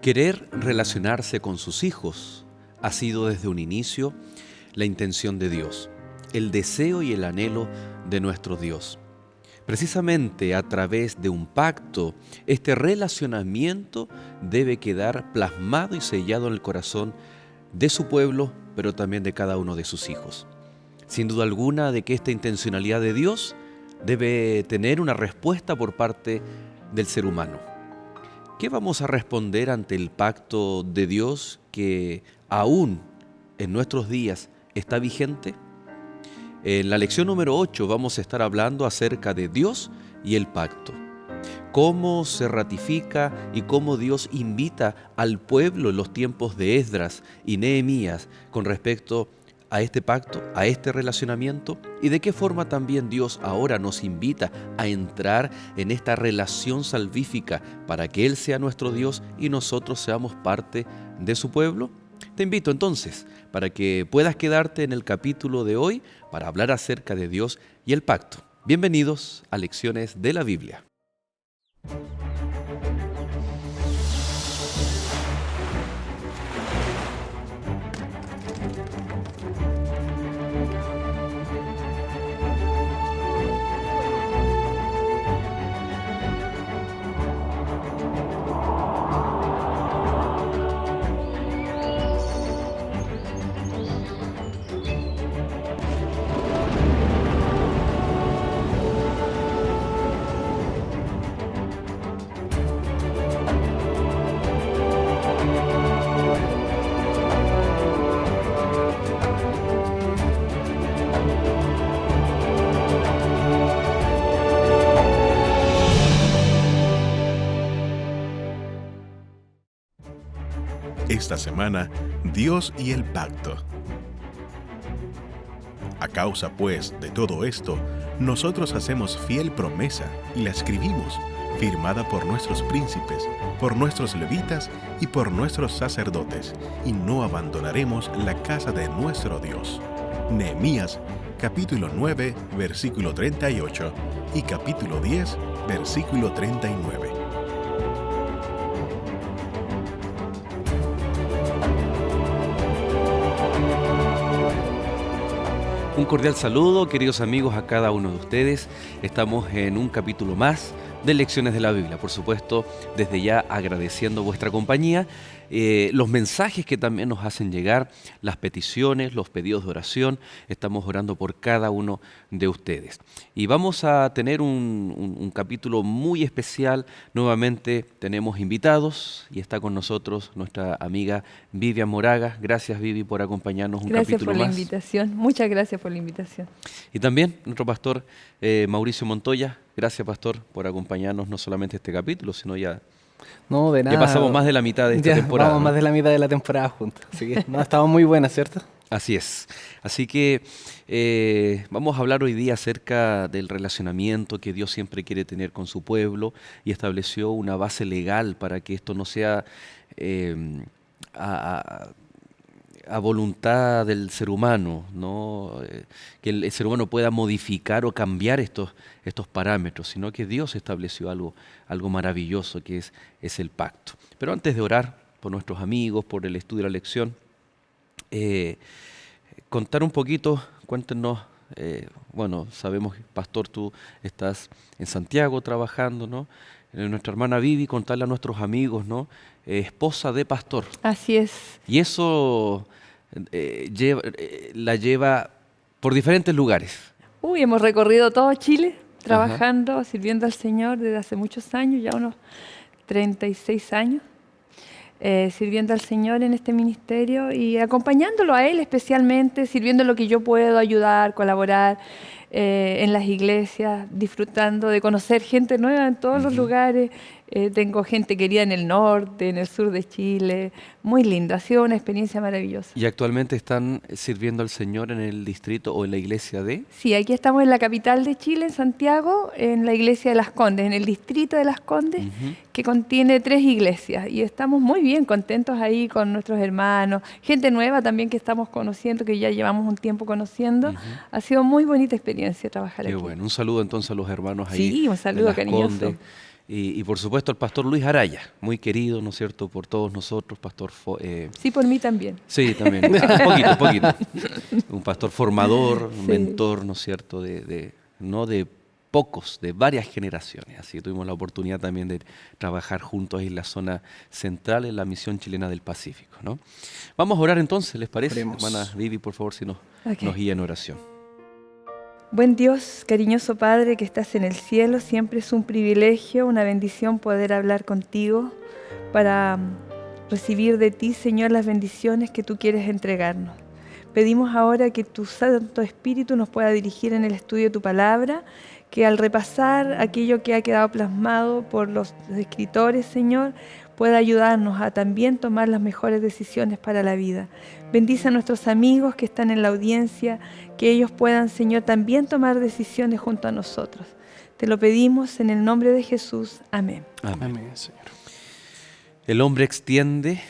Querer relacionarse con sus hijos ha sido desde un inicio la intención de Dios, el deseo y el anhelo de nuestro Dios. Precisamente a través de un pacto, este relacionamiento debe quedar plasmado y sellado en el corazón de su pueblo, pero también de cada uno de sus hijos. Sin duda alguna de que esta intencionalidad de Dios debe tener una respuesta por parte del ser humano. ¿Qué vamos a responder ante el pacto de Dios que aún en nuestros días está vigente? En la lección número 8 vamos a estar hablando acerca de Dios y el pacto. Cómo se ratifica y cómo Dios invita al pueblo en los tiempos de Esdras y Nehemías con respecto a este pacto, a este relacionamiento, y de qué forma también Dios ahora nos invita a entrar en esta relación salvífica para que Él sea nuestro Dios y nosotros seamos parte de su pueblo. Te invito entonces para que puedas quedarte en el capítulo de hoy para hablar acerca de Dios y el pacto. Bienvenidos a Lecciones de la Biblia. Esta semana, Dios y el pacto. A causa, pues, de todo esto, nosotros hacemos fiel promesa y la escribimos, firmada por nuestros príncipes, por nuestros levitas y por nuestros sacerdotes, y no abandonaremos la casa de nuestro Dios. Nehemías, capítulo 9, versículo 38 y capítulo 10, versículo 39. Un cordial saludo, queridos amigos, a cada uno de ustedes. Estamos en un capítulo más de Lecciones de la Biblia. Por supuesto, desde ya agradeciendo vuestra compañía, los mensajes que también nos hacen llegar, las peticiones, los pedidos de oración. Estamos orando por cada uno de ustedes. Y vamos a tener un capítulo muy especial. Nuevamente tenemos invitados y está con nosotros nuestra amiga Vivian Moraga. Gracias, Vivi, por acompañarnos un capítulo más. Gracias por la invitación. Muchas gracias por la invitación. Y también nuestro pastor Mauricio Montoya. Gracias, pastor, por acompañarnos no solamente este capítulo, sino ya... No, de nada. Ya pasamos más de la mitad de esta temporada. Vamos, ¿no? más de la mitad de la temporada juntos. Así que no, estamos muy buenas, ¿cierto? Así es. Así que vamos a hablar hoy día acerca del relacionamiento que Dios siempre quiere tener con su pueblo y estableció una base legal para que esto no sea a voluntad del ser humano, ¿no? Que el ser humano pueda modificar o cambiar estos parámetros, sino que Dios estableció algo maravilloso que es el pacto. Pero antes de orar por nuestros amigos, por el estudio de la lección, contar un poquito, cuéntenos, bueno, sabemos, pastor, tú estás en Santiago trabajando, ¿no? Nuestra hermana Vivi, contarle a nuestros amigos, ¿no? Esposa de pastor. Así es. Y eso la lleva por diferentes lugares. Hemos recorrido todo Chile trabajando, sirviendo al Señor desde hace muchos años, ya unos 36 años, sirviendo al Señor en este ministerio y acompañándolo a Él especialmente, sirviendo lo que yo puedo, ayudar, colaborar en las iglesias, disfrutando de conocer gente nueva en todos los lugares. Tengo gente querida en el norte, en el sur de Chile. Muy lindo, ha sido una experiencia maravillosa. ¿Y actualmente están sirviendo al Señor en el distrito o en la iglesia de? Sí, aquí estamos en la capital de Chile, en Santiago, en la iglesia de Las Condes, en el distrito de Las Condes, que contiene 3 iglesias. Y estamos muy bien, contentos ahí con nuestros hermanos, gente nueva también que estamos conociendo, que ya llevamos un tiempo conociendo. Ha sido muy bonita experiencia trabajar aquí. Qué bueno, un saludo entonces a los hermanos ahí. Sí, un saludo cariñoso. Condes. Y por supuesto al pastor Luis Araya, muy querido, ¿no es cierto?, por todos nosotros, pastor. Sí, por mí también. Sí, también, un poquito. Un pastor formador, un Sí. mentor, ¿no es cierto?, no de pocos, de varias generaciones. Así que tuvimos la oportunidad también de trabajar juntos en la zona central, en la misión chilena del Pacífico, ¿no? Vamos a orar entonces, ¿les parece? Oremos. Hermana Vivi, por favor, si nos Ok. guía en oración. Buen Dios, cariñoso Padre que estás en el cielo, siempre es un privilegio, una bendición poder hablar contigo para recibir de ti, Señor, las bendiciones que tú quieres entregarnos. Pedimos ahora que tu Santo Espíritu nos pueda dirigir en el estudio de tu palabra, que al repasar aquello que ha quedado plasmado por los escritores, Señor, pueda ayudarnos a también tomar las mejores decisiones para la vida. Bendice a nuestros amigos que están en la audiencia, que ellos puedan, Señor, también tomar decisiones junto a nosotros. Te lo pedimos en el nombre de Jesús. Amén. Amén. Amén, Señor. El hombre extiende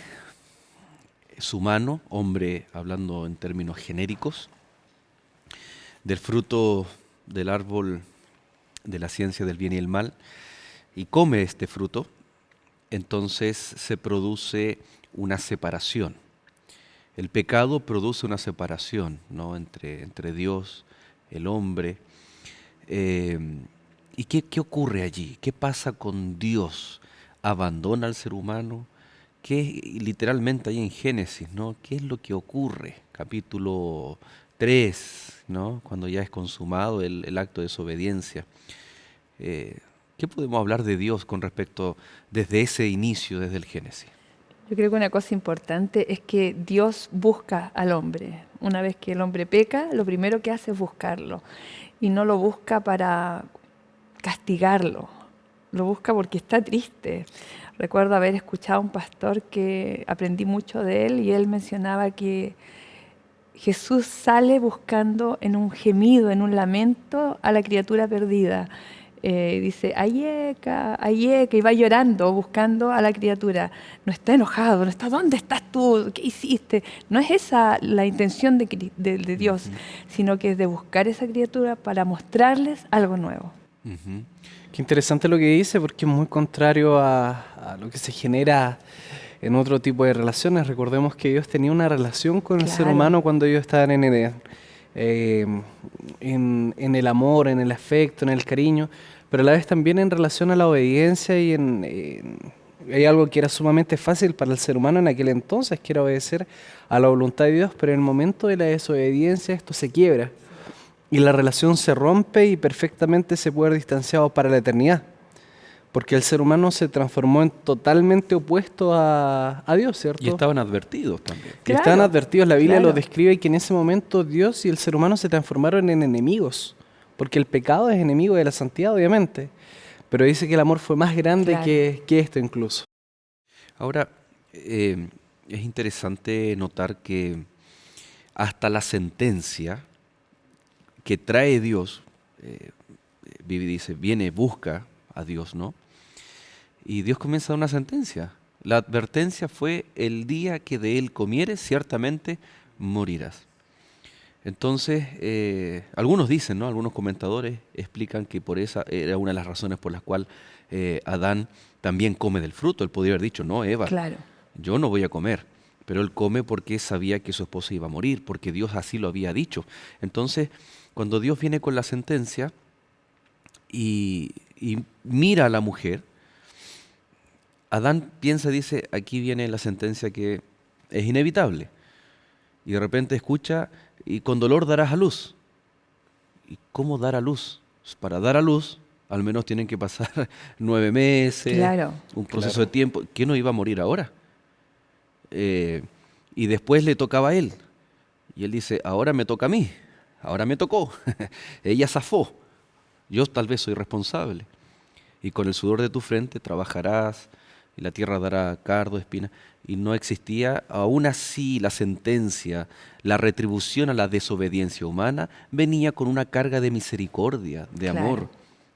su mano, hombre hablando en términos genéricos, del fruto del árbol de la ciencia del bien y el mal, y come este fruto, entonces se produce una separación. El pecado produce una separación, ¿no?, entre Dios, el hombre. ¿Y qué ocurre allí? ¿Qué pasa con Dios? ¿Abandona al ser humano? ¿Qué literalmente ahí en Génesis, ¿no? ¿Qué es lo que ocurre? Capítulo 3, ¿no?, cuando ya es consumado el acto de desobediencia. ¿Qué podemos hablar de Dios con respecto desde ese inicio, desde el Génesis? Yo creo que una cosa importante es que Dios busca al hombre. Una vez que el hombre peca, lo primero que hace es buscarlo. Y no lo busca para castigarlo, lo busca porque está triste. Recuerdo haber escuchado a un pastor que aprendí mucho de él y él mencionaba que Jesús sale buscando en un gemido, en un lamento a la criatura perdida. Dice, Ayeka, Ayeka, y va llorando, buscando a la criatura. No está enojado, no está, ¿dónde estás tú? ¿Qué hiciste? No es esa la intención de Dios, sino que es de buscar a esa criatura para mostrarles algo nuevo. Ujú. Qué interesante lo que dice, porque es muy contrario a lo que se genera en otro tipo de relaciones. Recordemos que Dios tenía una relación con el ser Claro. humano cuando ellos estaban en Edén. En el amor, en el afecto, en el cariño, pero a la vez también en relación a la obediencia y hay algo que era sumamente fácil para el ser humano en aquel entonces, que era obedecer a la voluntad de Dios, pero en el momento de la desobediencia esto se quiebra y la relación se rompe y perfectamente se puede ver distanciado para la eternidad, porque el ser humano se transformó en totalmente opuesto a Dios, ¿cierto? Y estaban advertidos también. Y estaban Claro, advertidos, la Biblia claro. lo describe, que en ese momento Dios y el ser humano se transformaron en enemigos, porque el pecado es enemigo de la santidad, obviamente, pero dice que el amor fue más grande Claro. que esto incluso. Ahora, es interesante notar que hasta la sentencia que trae Dios, Vivi dice, viene, busca a Dios, ¿no? Y Dios comienza a dar una sentencia. La advertencia fue: el día que de él comieres, ciertamente morirás. Entonces, algunos dicen, ¿no?, algunos comentadores explican que por esa era una de las razones por las cuales Adán también come del fruto. Él podría haber dicho, no, Eva, Claro. yo no voy a comer. Pero él come porque sabía que su esposa iba a morir, porque Dios así lo había dicho. Entonces, cuando Dios viene con la sentencia y mira a la mujer, Adán piensa, dice, aquí viene la sentencia que es inevitable. Y de repente escucha, y con dolor darás a luz. ¿Y cómo dar a luz? Para dar a luz, al menos tienen que pasar 9 meses, Claro. un proceso de tiempo. ¿Qué no iba a morir ahora? Y después le tocaba a él. Y él dice, ahora me toca a mí, ahora me tocó. Ella zafó, yo tal vez soy responsable. Y con el sudor de tu frente trabajarás, y la tierra dará cardo, espina. Y no existía, aún así, la sentencia, la retribución a la desobediencia humana venía con una carga de misericordia, de Claro. amor,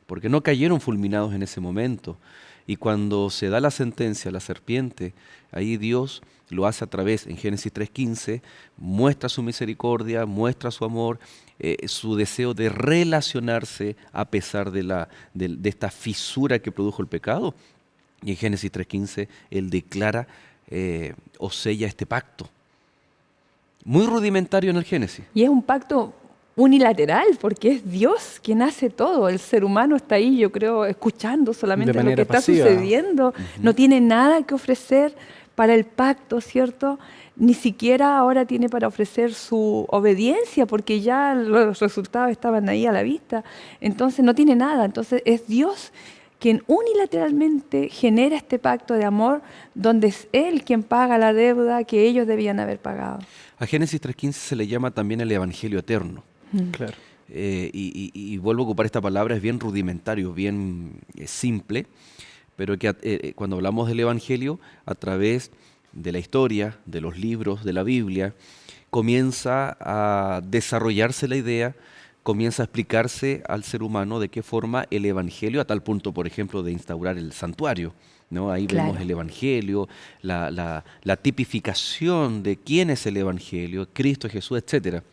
porque no cayeron fulminados en ese momento. Y cuando se da la sentencia a la serpiente, ahí Dios lo hace a través, en Génesis 3:15, muestra su misericordia, muestra su amor, su deseo de relacionarse a pesar de esta fisura que produjo el pecado. Y en Génesis 3:15 Él declara o sella este pacto. Muy rudimentario en el Génesis. Y es un pacto unilateral, porque es Dios quien hace todo. El ser humano está ahí, yo creo, escuchando solamente De lo que manera está pasiva. sucediendo. No tiene nada que ofrecer para el pacto, ¿cierto? Ni siquiera ahora tiene para ofrecer su obediencia, porque ya los resultados estaban ahí a la vista. Entonces no tiene nada. Entonces es Dios quien unilateralmente genera este pacto de amor, donde es Él quien paga la deuda que ellos debían haber pagado. A Génesis 3:15 se le llama también el Evangelio eterno. Claro. Y vuelvo a ocupar esta palabra, es bien rudimentario, bien simple, pero que cuando hablamos del Evangelio, a través de la historia, de los libros, de la Biblia, comienza a desarrollarse la idea, comienza a explicarse al ser humano de qué forma el Evangelio, a tal punto, por ejemplo, de instaurar el santuario, ¿no? Ahí Claro. vemos el Evangelio, la tipificación de quién es el Evangelio, Cristo, Jesús, etcétera.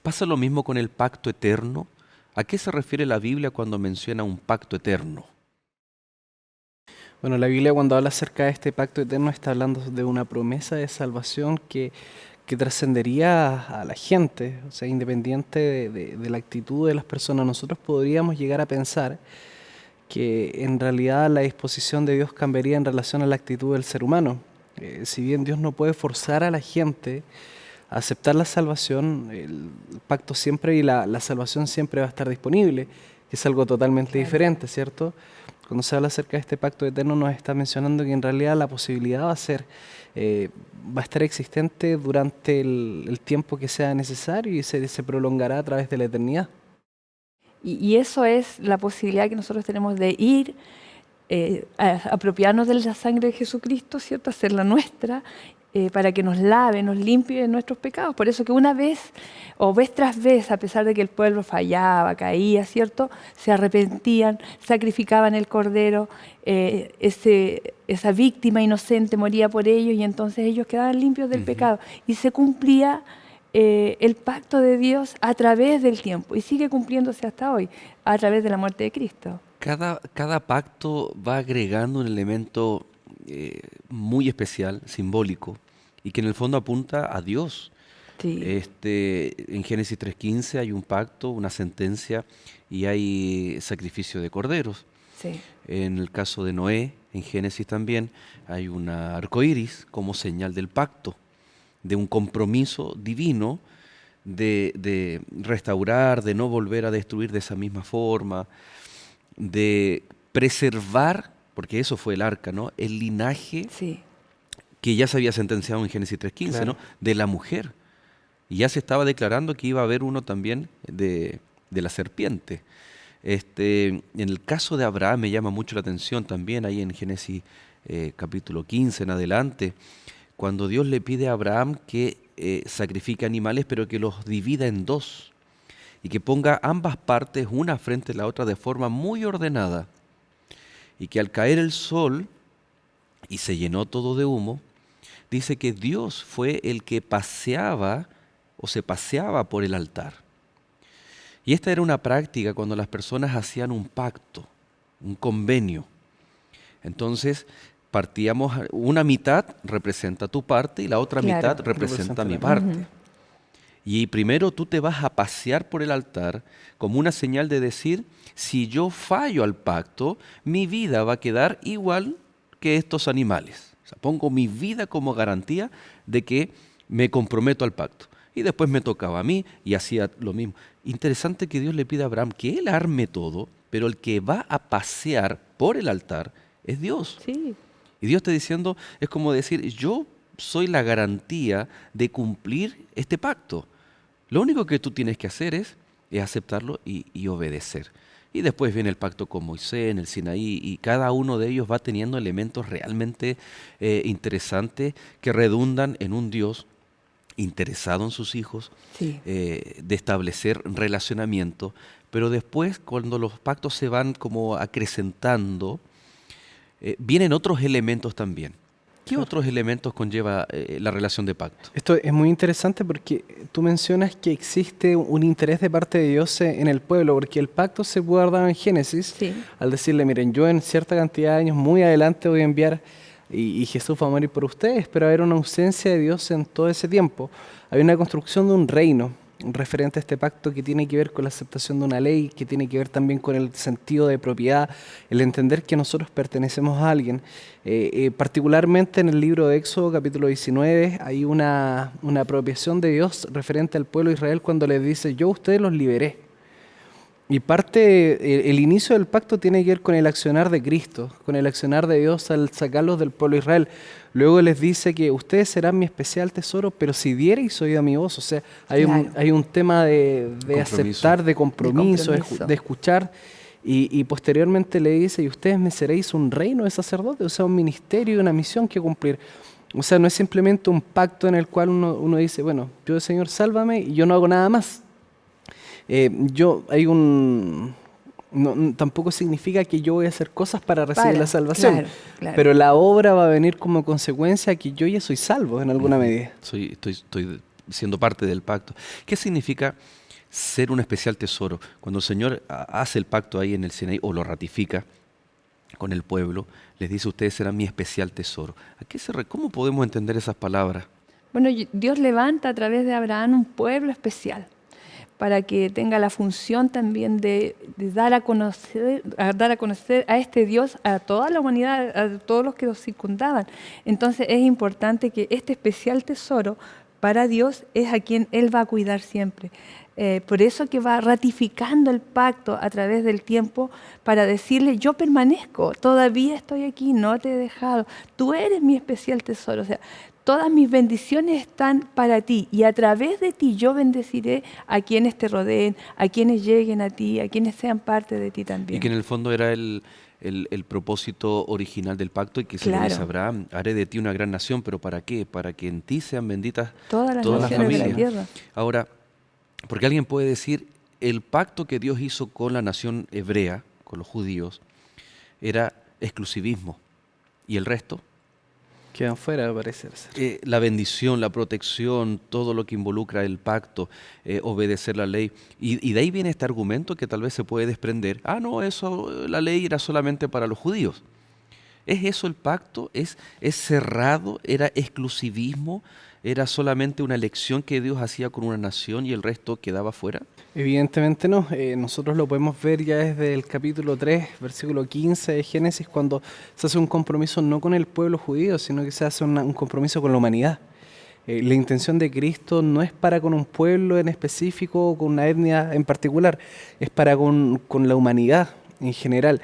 ¿Pasa lo mismo con el pacto eterno? ¿A qué se refiere la Biblia cuando menciona un pacto eterno? Bueno, la Biblia cuando habla acerca de este pacto eterno está hablando de una promesa de salvación que trascendería a la gente, o sea, independiente de la actitud de las personas. Nosotros podríamos llegar a pensar que en realidad la disposición de Dios cambiaría en relación a la actitud del ser humano. Si bien Dios no puede forzar a la gente a aceptar la salvación, el pacto siempre y la salvación siempre va a estar disponible, que es algo totalmente Claro. diferente, ¿cierto? Cuando se habla acerca de este pacto eterno nos está mencionando que en realidad la posibilidad va a estar existente durante el tiempo que sea necesario y se prolongará a través de la eternidad. Y eso es la posibilidad que nosotros tenemos de ir, a apropiarnos de la sangre de Jesucristo, ¿cierto? Hacerla nuestra, para que nos lave, nos limpie de nuestros pecados. Por eso que una vez, o vez tras vez, a pesar de que el pueblo fallaba, caía, ¿cierto? Se arrepentían, sacrificaban el cordero, esa víctima inocente moría por ellos y entonces ellos quedaban limpios del pecado. Y se cumplía el pacto de Dios a través del tiempo y sigue cumpliéndose hasta hoy, a través de la muerte de Cristo. Cada pacto va agregando un elemento muy especial, simbólico, y que en el fondo apunta a Dios. Sí. En Génesis 3:15 hay un pacto, una sentencia y hay sacrificio de corderos. Sí. En el caso de Noé, en Génesis también, hay un arco iris como señal del pacto, de un compromiso divino de restaurar, de no volver a destruir de esa misma forma, de preservar, porque eso fue el arca, ¿no? El linaje Sí. que ya se había sentenciado en Génesis 3:15, Claro. ¿no? De la mujer. Y ya se estaba declarando que iba a haber uno también de la serpiente. En el caso de Abraham me llama mucho la atención también, ahí en Génesis capítulo 15 en adelante, cuando Dios le pide a Abraham que sacrifique animales, pero que los divida en dos y que ponga ambas partes una frente a la otra de forma muy ordenada, y que al caer el sol y se llenó todo de humo, dice que Dios fue el que paseaba o se paseaba por el altar. Y esta era una práctica cuando las personas hacían un pacto, un convenio. Entonces, partíamos, una mitad representa tu parte y la otra Claro. mitad representa mi Representa la parte. Y primero tú te vas a pasear por el altar como una señal de decir, si yo fallo al pacto, mi vida va a quedar igual que estos animales. O sea, pongo mi vida como garantía de que me comprometo al pacto. Y después me tocaba a mí y hacía lo mismo. Interesante que Dios le pida a Abraham que él arme todo, pero el que va a pasear por el altar es Dios. Sí. Y Dios está diciendo, es como decir, yo soy la garantía de cumplir este pacto. Lo único que tú tienes que hacer es aceptarlo y obedecer. Y después viene el pacto con Moisés en el Sinaí, y cada uno de ellos va teniendo elementos realmente interesantes que redundan en un Dios interesado en sus hijos, Sí. de establecer relacionamiento, pero después cuando los pactos se van como acrecentando, vienen otros elementos también. ¿Qué otros elementos conlleva la relación de pacto? Esto es muy interesante porque tú mencionas que existe un interés de parte de Dios en el pueblo, porque el pacto se guarda en Génesis, Sí. al decirle, miren, yo en cierta cantidad de años muy adelante voy a enviar y Jesús va a morir por ustedes, pero hay una ausencia de Dios en todo ese tiempo. Hay una construcción de un reino referente a este pacto que tiene que ver con la aceptación de una ley, que tiene que ver también con el sentido de propiedad, el entender que nosotros pertenecemos a alguien. Particularmente en el libro de Éxodo, capítulo 19, hay una apropiación de Dios referente al pueblo de Israel cuando les dice, yo a ustedes los liberé. Y el inicio del pacto tiene que ver con el accionar de Cristo, con el accionar de Dios al sacarlos del pueblo de Israel. Luego les dice que ustedes serán mi especial tesoro, pero si diereis oído a mi voz. O sea, hay un tema de aceptar, de compromiso, de escuchar. Y posteriormente le dice, y ustedes me seréis un reino de sacerdotes, o sea, un ministerio y una misión que cumplir. O sea, no es simplemente un pacto en el cual uno dice, bueno, yo, Señor, sálvame y yo no hago nada más. Tampoco significa que yo voy a hacer cosas para recibir la salvación, claro. pero la obra va a venir como consecuencia que yo ya soy salvo en alguna medida. Estoy siendo parte del pacto. ¿Qué significa ser un especial tesoro? Cuando el Señor hace el pacto ahí en el Sinaí o lo ratifica con el pueblo, les dice, ustedes serán mi especial tesoro. ¿Cómo podemos entender esas palabras? Bueno, Dios levanta a través de Abraham un pueblo especial, para que tenga la función también de dar a conocer a este Dios a toda la humanidad, a todos los que los circundaban. Entonces es importante que este especial tesoro para Dios es a quien Él va a cuidar siempre. Por eso que va ratificando el pacto a través del tiempo para decirle, yo permanezco, todavía estoy aquí, no te he dejado, tú eres mi especial tesoro. O sea, todas mis bendiciones están para ti y a través de ti yo bendeciré a quienes te rodeen, a quienes lleguen a ti, a quienes sean parte de ti también. Y que en el fondo era el propósito original del pacto y que se le dice a Abraham, haré de ti una gran nación, pero ¿para qué? Para que en ti sean benditas todas las naciones de la tierra. Ahora, porque alguien puede decir, el pacto que Dios hizo con la nación hebrea, con los judíos, era exclusivismo. ¿Y el resto? Quedan fuera, parece ser. La bendición, la protección, todo lo que involucra el pacto, obedecer la ley. Y de ahí viene este argumento que tal vez se puede desprender. La ley era solamente para los judíos. ¿Es eso el pacto? ¿Es cerrado? ¿Era exclusivismo? ¿Era solamente una elección que Dios hacía con una nación y el resto quedaba fuera? Evidentemente no. Nosotros lo podemos ver ya desde el capítulo 3, versículo 15 de Génesis, cuando se hace un compromiso no con el pueblo judío, sino que se hace un compromiso con la humanidad. La intención de Cristo no es para con un pueblo en específico o con una etnia en particular, es para con la humanidad en general.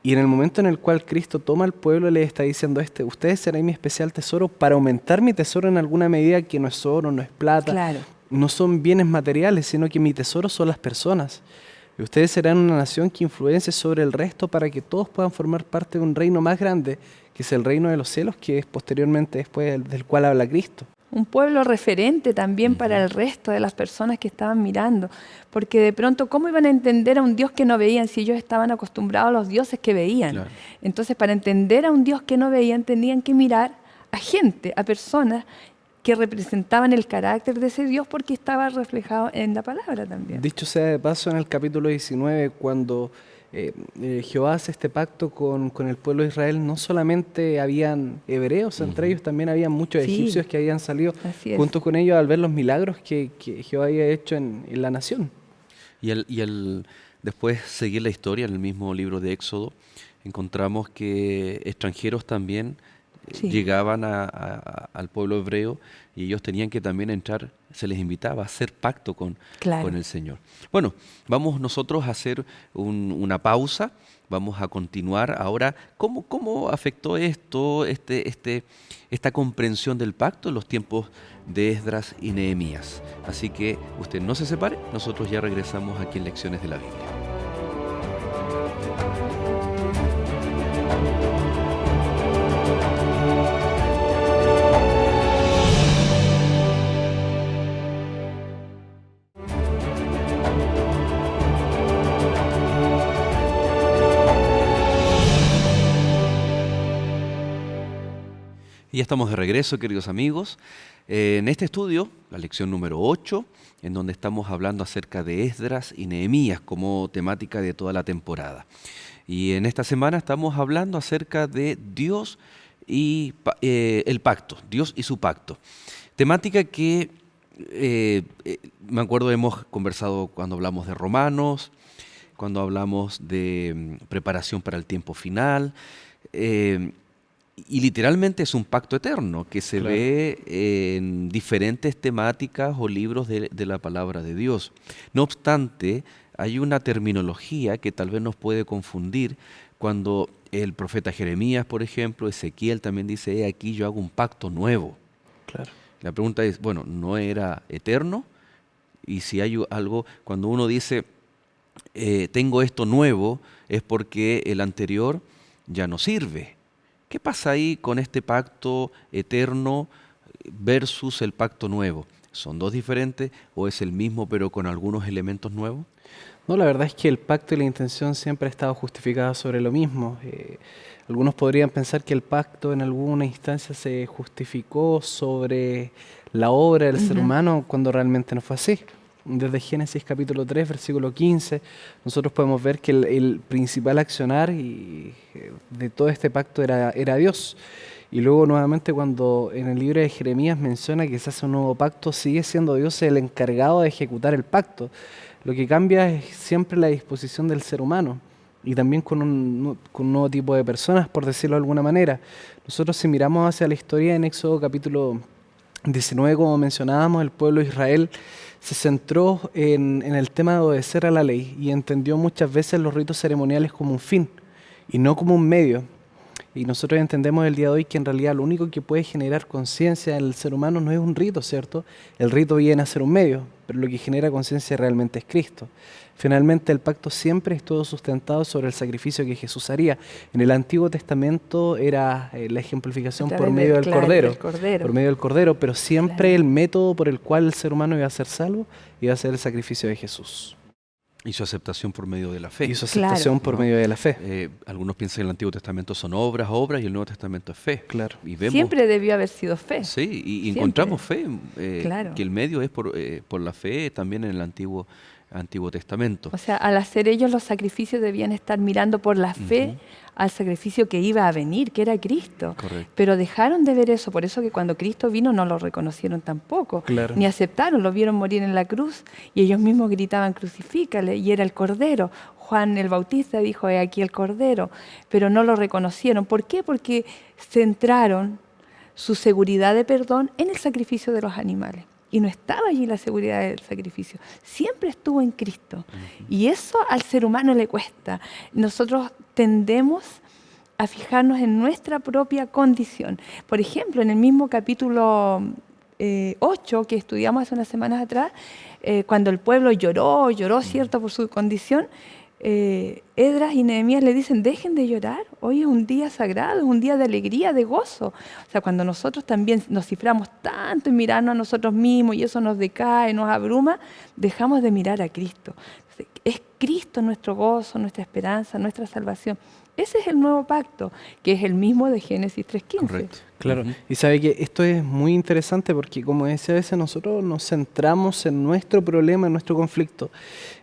Y en el momento en el cual Cristo toma al pueblo, le está diciendo ustedes serán mi especial tesoro para aumentar mi tesoro en alguna medida que no es oro, no es plata, Claro. no son bienes materiales, sino que mi tesoro son las personas. Y ustedes serán una nación que influencie sobre el resto para que todos puedan formar parte de un reino más grande, que es el reino de los cielos, que es posteriormente después del cual habla Cristo. Un pueblo referente también para el resto de las personas que estaban mirando, porque de pronto, ¿cómo iban a entender a un Dios que no veían si ellos estaban acostumbrados a los dioses que veían? Claro. Entonces, para entender a un Dios que no veían, tenían que mirar a gente, a personas que representaban el carácter de ese Dios porque estaba reflejado en la palabra también. Dicho sea de paso, en el capítulo 19, cuando Jehová hace este pacto con el pueblo de Israel, no solamente habían hebreos, entre ellos también habían muchos Sí. egipcios que habían salido Así es. junto con ellos al ver los milagros que Jehová había hecho en la nación. Y al después seguir la historia en el mismo libro de Éxodo, encontramos que extranjeros también Sí. llegaban al pueblo hebreo y ellos tenían que también entrar, se les invitaba a hacer pacto con el Señor. Bueno, vamos nosotros a hacer una pausa, vamos a continuar ahora. ¿Cómo afectó esto, esta comprensión del pacto en los tiempos de Esdras y Nehemías? Así que usted no se separe, nosotros ya regresamos aquí en Lecciones de la Biblia. Y ya estamos de regreso, queridos amigos, en este estudio, la lección número 8, en donde estamos hablando acerca de Esdras y Nehemías como temática de toda la temporada. Y en esta semana estamos hablando acerca de Dios y el pacto, Dios y su pacto. Temática que, me acuerdo, hemos conversado cuando hablamos de Romanos, cuando hablamos de preparación para el tiempo final, y literalmente es un pacto eterno que se ve en diferentes temáticas o libros de la palabra de Dios. No obstante, hay una terminología que tal vez nos puede confundir cuando el profeta Jeremías, por ejemplo, Ezequiel también dice: he aquí yo hago un pacto nuevo. Claro. La pregunta es, bueno, ¿no era eterno? Y si hay algo, cuando uno dice tengo esto nuevo, es porque el anterior ya no sirve. ¿Qué pasa ahí con este pacto eterno versus el pacto nuevo? ¿Son dos diferentes o es el mismo pero con algunos elementos nuevos? No, la verdad es que el pacto y la intención siempre ha estado justificada sobre lo mismo. Algunos podrían pensar que el pacto en alguna instancia se justificó sobre la obra del ser humano cuando realmente no fue así. Desde Génesis capítulo 3, versículo 15, nosotros podemos ver que el principal accionar de todo este pacto era Dios. Y luego nuevamente cuando en el libro de Jeremías menciona que se hace un nuevo pacto, sigue siendo Dios el encargado de ejecutar el pacto. Lo que cambia es siempre la disposición del ser humano y también con un nuevo tipo de personas, por decirlo de alguna manera. Nosotros, si miramos hacia la historia en Éxodo capítulo 19, como mencionábamos, el pueblo de Israel se centró en el tema de obedecer a la ley y entendió muchas veces los ritos ceremoniales como un fin y no como un medio. Y nosotros entendemos el día de hoy que en realidad lo único que puede generar conciencia en el ser humano no es un rito, ¿cierto? El rito viene a ser un medio, pero lo que genera conciencia realmente es Cristo. Finalmente, el pacto siempre estuvo sustentado sobre el sacrificio que Jesús haría. En el Antiguo Testamento era la ejemplificación por medio del Cordero. Por medio del Cordero, pero siempre el método por el cual el ser humano iba a ser salvo iba a ser el sacrificio de Jesús. Y su aceptación por medio de la fe. Y su aceptación por medio de la fe. Algunos piensan que el Antiguo Testamento son obras, y el Nuevo Testamento es fe. Claro. Y vemos, siempre debió haber sido fe. Sí, y encontramos fe, que el medio es por la fe también en el Antiguo Testamento. O sea, al hacer ellos los sacrificios debían estar mirando por la fe al sacrificio que iba a venir, que era Cristo. Correcto. Pero dejaron de ver eso, por eso que cuando Cristo vino no lo reconocieron tampoco, ni aceptaron, lo vieron morir en la cruz y ellos mismos gritaban: crucifícale, y era el Cordero. Juan el Bautista dijo: he aquí el Cordero, pero no lo reconocieron. ¿Por qué? Porque centraron su seguridad de perdón en el sacrificio de los animales. Y no estaba allí la seguridad del sacrificio. Siempre estuvo en Cristo. Y eso al ser humano le cuesta. Nosotros tendemos a fijarnos en nuestra propia condición. Por ejemplo, en el mismo capítulo 8 que estudiamos hace unas semanas atrás, cuando el pueblo lloró, ¿cierto?, por su condición, Esdras y Nehemías le dicen: dejen de llorar, hoy es un día sagrado, es un día de alegría, de gozo. O sea, cuando nosotros también nos ciframos tanto en mirarnos a nosotros mismos y eso nos decae, nos abruma, dejamos de mirar a Cristo. Es Cristo nuestro gozo, nuestra esperanza, nuestra salvación. Ese es el nuevo pacto, que es el mismo de Génesis 3:15. Correcto. Claro, y sabe que esto es muy interesante porque, como decía, a veces nosotros nos centramos en nuestro problema, en nuestro conflicto.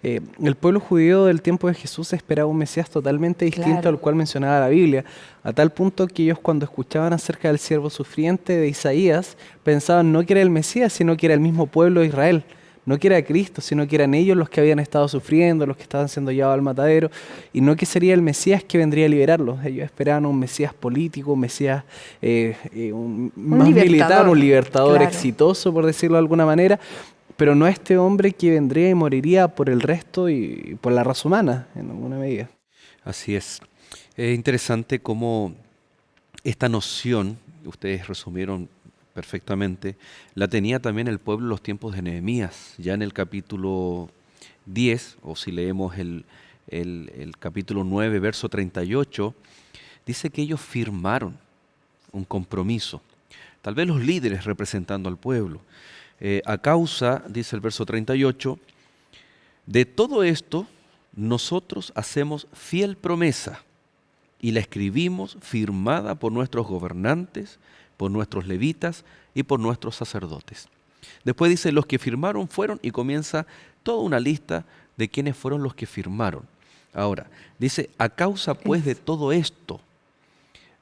El pueblo judío del tiempo de Jesús esperaba un Mesías totalmente distinto al cual mencionaba la Biblia, a tal punto que ellos, cuando escuchaban acerca del siervo sufriente de Isaías, pensaban no que era el Mesías, sino que era el mismo pueblo de Israel. No que era Cristo, sino que eran ellos los que habían estado sufriendo, los que estaban siendo llevados al matadero, y no que sería el Mesías que vendría a liberarlos. Ellos esperaban un Mesías político, un Mesías más militar, un libertador exitoso, por decirlo de alguna manera, pero no este hombre que vendría y moriría por el resto y por la raza humana, en alguna medida. Así es. Es interesante cómo esta noción, ustedes resumieron perfectamente, la tenía también el pueblo en los tiempos de Nehemías. Ya en el capítulo 10, o si leemos el capítulo 9, verso 38, dice que ellos firmaron un compromiso, tal vez los líderes representando al pueblo. A causa, dice el verso 38, de todo esto nosotros hacemos fiel promesa y la escribimos firmada por nuestros gobernantes, por nuestros levitas y por nuestros sacerdotes. Después dice, los que firmaron fueron, y comienza toda una lista de quiénes fueron los que firmaron. Ahora, dice, a causa pues de todo esto,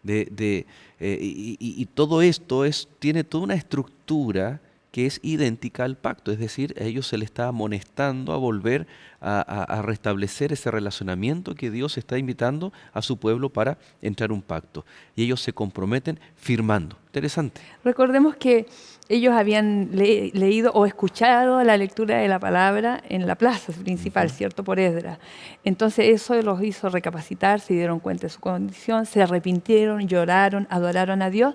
y todo esto tiene toda una estructura que es idéntica al pacto, es decir, a ellos se les está amonestando a volver a restablecer ese relacionamiento que Dios está invitando a su pueblo para entrar en un pacto. Y ellos se comprometen firmando. Interesante. Recordemos que ellos habían leído o escuchado la lectura de la palabra en la plaza principal, ¿cierto? Por Esdras. Entonces eso los hizo recapacitar, se dieron cuenta de su condición, se arrepintieron, lloraron, adoraron a Dios,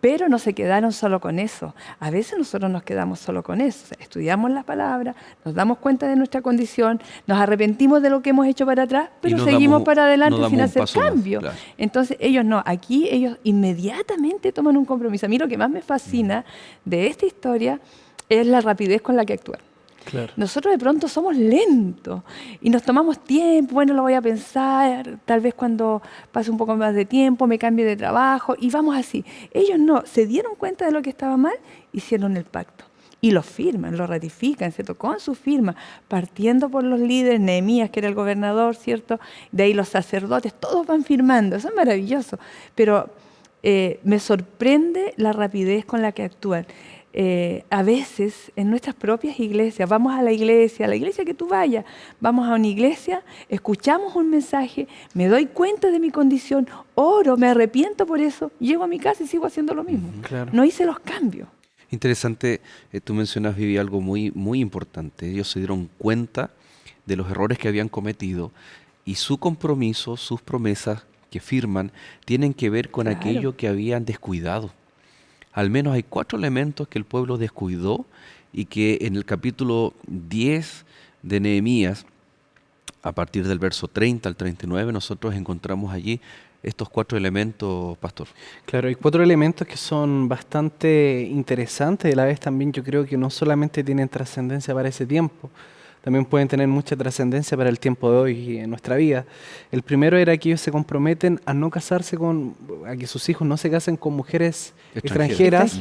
pero no se quedaron solo con eso. A veces nosotros nos quedamos solo con eso. O sea, estudiamos la palabra, nos damos cuenta de nuestra condición, nos arrepentimos de lo que hemos hecho para atrás, pero seguimos para adelante sin hacer cambio. Claro. Entonces ellos no, aquí ellos inmediatamente toman un compromiso. A mí lo que más me fascina de esta historia es la rapidez con la que actúan. Claro. Nosotros de pronto somos lentos y nos tomamos tiempo, bueno, lo voy a pensar, tal vez cuando pase un poco más de tiempo me cambie de trabajo y vamos así. Ellos no, se dieron cuenta de lo que estaba mal, hicieron el pacto y lo firman, lo ratifican, ¿cierto? Con su firma, partiendo por los líderes, Nehemías, que era el gobernador, ¿cierto? De ahí los sacerdotes, todos van firmando, eso es maravilloso, pero me sorprende la rapidez con la que actúan. A veces en nuestras propias iglesias, vamos a la iglesia que tú vayas, vamos a una iglesia, escuchamos un mensaje, me doy cuenta de mi condición, oro, me arrepiento por eso, llego a mi casa y sigo haciendo lo mismo. Claro. No hice los cambios. Interesante, tú mencionas, Vivi, algo muy, muy importante. Ellos se dieron cuenta de los errores que habían cometido y su compromiso, sus promesas que firman, tienen que ver con aquello que habían descuidado. Al menos hay 4 elementos que el pueblo descuidó y que en el capítulo 10 de Nehemías, a partir del verso 30 al 39, nosotros encontramos allí estos 4 elementos, pastor. Claro, hay 4 elementos que son bastante interesantes y a la vez también yo creo que no solamente tienen trascendencia para ese tiempo, también pueden tener mucha trascendencia para el tiempo de hoy y en nuestra vida. El primero era que ellos se comprometen a no casarse a que sus hijos no se casen con mujeres extranjeras.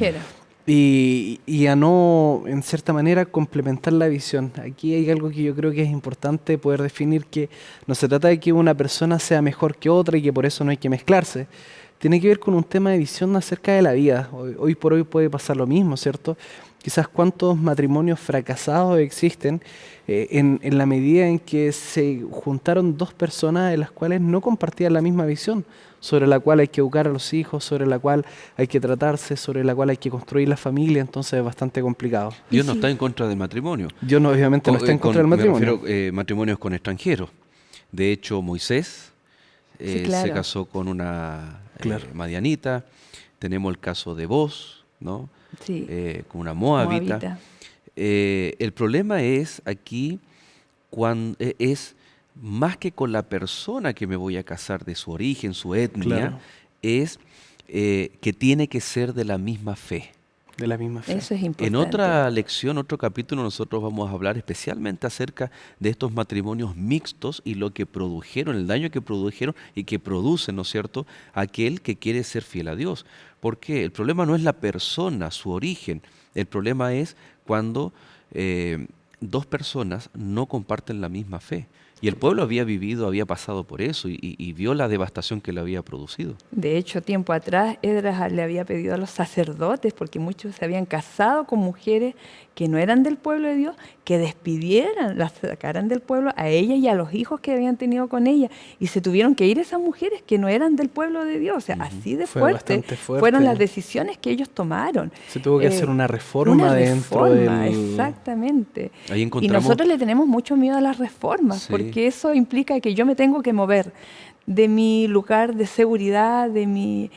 Y a no, en cierta manera, complementar la visión. Aquí hay algo que yo creo que es importante poder definir, que no se trata de que una persona sea mejor que otra y que por eso no hay que mezclarse. Tiene que ver con un tema de visión acerca de la vida. Hoy por hoy puede pasar lo mismo, ¿cierto? Quizás cuántos matrimonios fracasados existen en la medida en que se juntaron 2 personas en las cuales no compartían la misma visión, sobre la cual hay que educar a los hijos, sobre la cual hay que tratarse, sobre la cual hay que construir la familia, entonces es bastante complicado. Dios no está en contra del matrimonio. Dios no, obviamente no está en contra del matrimonio. Me refiero matrimonios con extranjeros. De hecho, Moisés se casó con una madianita. Tenemos el caso de Boz, ¿no? Sí. Con una moabita. El problema es aquí cuando es más que con la persona que me voy a casar, de su origen, su etnia, es que tiene que ser de la misma fe. De la misma fe. Eso es importante. En otra lección, otro capítulo, nosotros vamos a hablar especialmente acerca de estos matrimonios mixtos y lo que produjeron, el daño que produjeron y que producen, ¿no es cierto?, aquel que quiere ser fiel a Dios. Porque el problema no es la persona, su origen. El problema es cuando 2 personas no comparten la misma fe. Y el pueblo había pasado por eso y vio la devastación que le había producido. De hecho, tiempo atrás, Esdras le había pedido a los sacerdotes, porque muchos se habían casado con mujeres que no eran del pueblo de Dios, que despidieran, las sacaran del pueblo a ella y a los hijos que habían tenido con ella. Y se tuvieron que ir esas mujeres que no eran del pueblo de Dios. O sea, así de fuerte fueron las decisiones que ellos tomaron. Se tuvo que hacer una reforma dentro del... Exactamente. Ahí Y nosotros le tenemos mucho miedo a las reformas, porque eso implica que yo me tengo que mover de mi lugar de seguridad, de mi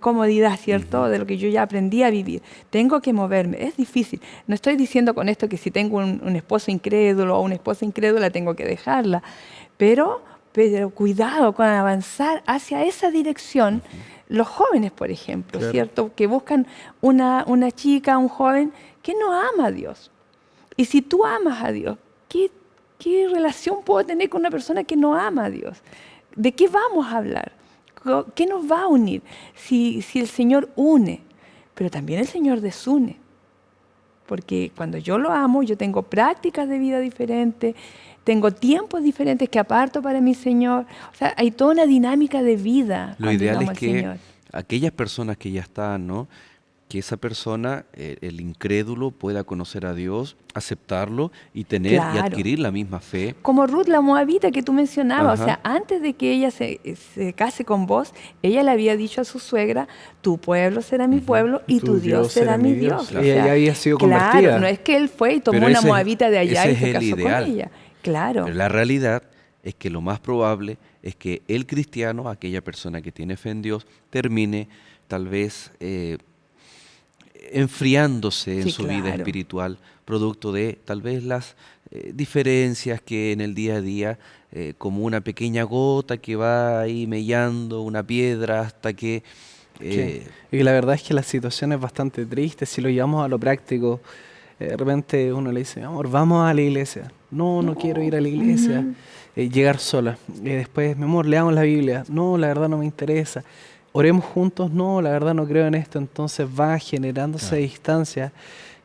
comodidad, ¿cierto? De lo que yo ya aprendí a vivir. Tengo que moverme. Es difícil. No estoy diciendo con esto que si tengo un esposo incrédulo o una esposa incrédula tengo que dejarla, pero cuidado con avanzar hacia esa dirección. Los jóvenes, por ejemplo, ¿cierto? Que buscan una chica, un joven que no ama a Dios. Y si tú amas a Dios, ¿qué relación puedo tener con una persona que no ama a Dios? ¿De qué vamos a hablar? ¿qué nos va a unir? Si el Señor une, pero también el Señor desune. Porque cuando yo lo amo, yo tengo prácticas de vida diferentes, tengo tiempos diferentes que aparto para mi Señor. O sea, hay toda una dinámica de vida. Lo cuando ideal yo amo es al que Señor. aquellas personas que ya están, ¿no? Que esa persona, el incrédulo, pueda conocer a Dios, aceptarlo y tener y Claro. adquirir la misma fe. Como Ruth la Moabita que tú mencionabas, Ajá. o sea, antes de que ella se case con vos, ella le había dicho a su suegra, tu pueblo será mi pueblo y tu Dios será mi Dios. Claro. Ella ya había sido claro, convertida. no es que él fue y tomó Pero una ese- Moabita de allá ese y es se el casó ideal. con ella. Claro. Pero la realidad es que lo más probable es que el cristiano, aquella persona que tiene fe en Dios, termine tal vez enfriándose en Sí, su vida claro. espiritual, producto de tal vez las diferencias que en el día a día, como una pequeña gota que va ahí mellando una piedra hasta que... Sí. Y la verdad es que la situación es bastante triste si lo llevamos a lo práctico. De repente uno le dice, amor, vamos a la iglesia. No, no quiero ir a la iglesia. Llegar sola. Después, mi amor, leamos la Biblia. No, la verdad no me interesa. Oremos juntos. No, la verdad no creo en esto. Entonces va generándose distancia.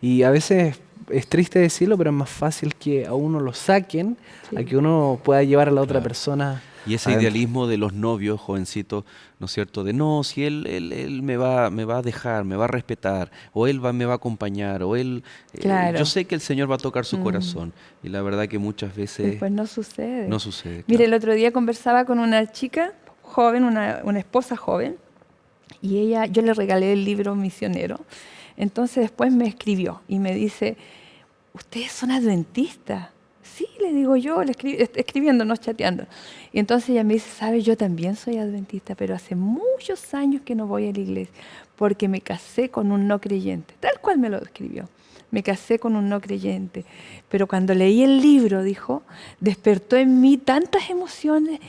Y a veces es triste decirlo, pero es más fácil que a uno lo saquen a que uno pueda llevar a la otra persona. Y ese adentro. idealismo de los novios, jovencitos, ¿no es cierto? De no, si él me va a dejar, me va a respetar, o me va a acompañar, o él... Claro. yo sé que el Señor va a tocar su corazón. Y la verdad que muchas veces Después no sucede. no sucede. Mire, claro. el otro día conversaba con una chica joven, una esposa joven, y yo le regalé el libro Misionero. Entonces después me escribió y me dice, ¿ustedes son adventistas? Sí, le digo yo, escribiendo, no chateando. Y entonces ella me dice, ¿sabes? Yo también soy adventista, pero hace muchos años que no voy a la iglesia, porque me casé con un no creyente. Tal cual me lo escribió. Me casé con un no creyente. Pero cuando leí el libro, dijo, despertó en mí tantas emociones,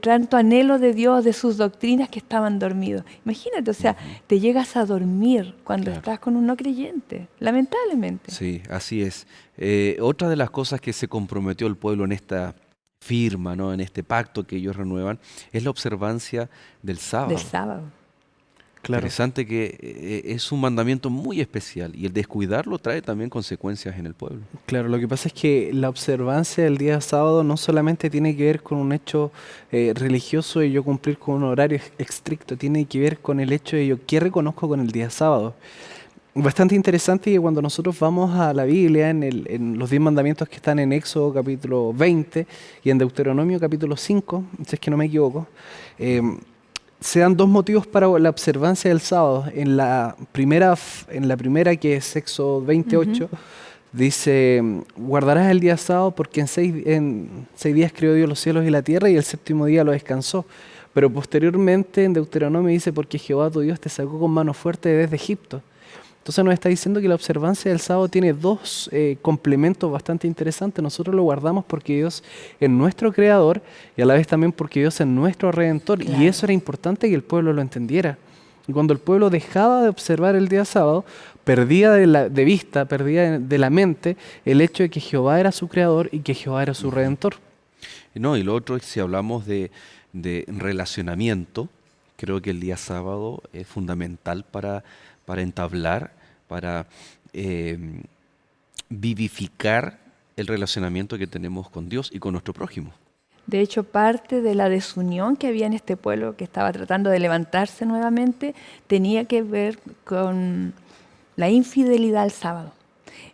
tanto anhelo de Dios, de sus doctrinas que estaban dormidos. Imagínate, o sea, te llegas a dormir cuando Claro. estás con un no creyente, lamentablemente. Sí, así es. Otra de las cosas que se comprometió el pueblo en esta firma, ¿no? En este pacto que ellos renuevan, es la observancia del sábado. Del sábado. Claro. Interesante que es un mandamiento muy especial y el descuidarlo trae también consecuencias en el pueblo. Claro, lo que pasa es que la observancia del día sábado no solamente tiene que ver con un hecho religioso y yo cumplir con un horario estricto, tiene que ver con el hecho de yo qué reconozco con el día sábado. Bastante interesante que cuando nosotros vamos a la Biblia, en los 10 mandamientos que están en Éxodo capítulo 20 y en Deuteronomio capítulo 5, si es que no me equivoco, se dan dos motivos para la observancia del sábado. En la primera que es Éxodo 28, dice, guardarás el día sábado porque en seis días creó Dios los cielos y la tierra y el séptimo día lo descansó. Pero posteriormente en Deuteronomio dice, porque Jehová tu Dios te sacó con mano fuerte desde Egipto. Entonces nos está diciendo que la observancia del sábado tiene dos complementos bastante interesantes. Nosotros lo guardamos porque Dios es nuestro creador y a la vez también porque Dios es nuestro redentor. Claro. Y eso era importante que el pueblo lo entendiera. Y cuando el pueblo dejaba de observar el día sábado, perdía de vista, perdía de la mente el hecho de que Jehová era su creador y que Jehová era su redentor. No, y lo otro es si hablamos de relacionamiento, creo que el día sábado es fundamental para entablar, para vivificar el relacionamiento que tenemos con Dios y con nuestro prójimo. De hecho, parte de la desunión que había en este pueblo que estaba tratando de levantarse nuevamente tenía que ver con la infidelidad al sábado.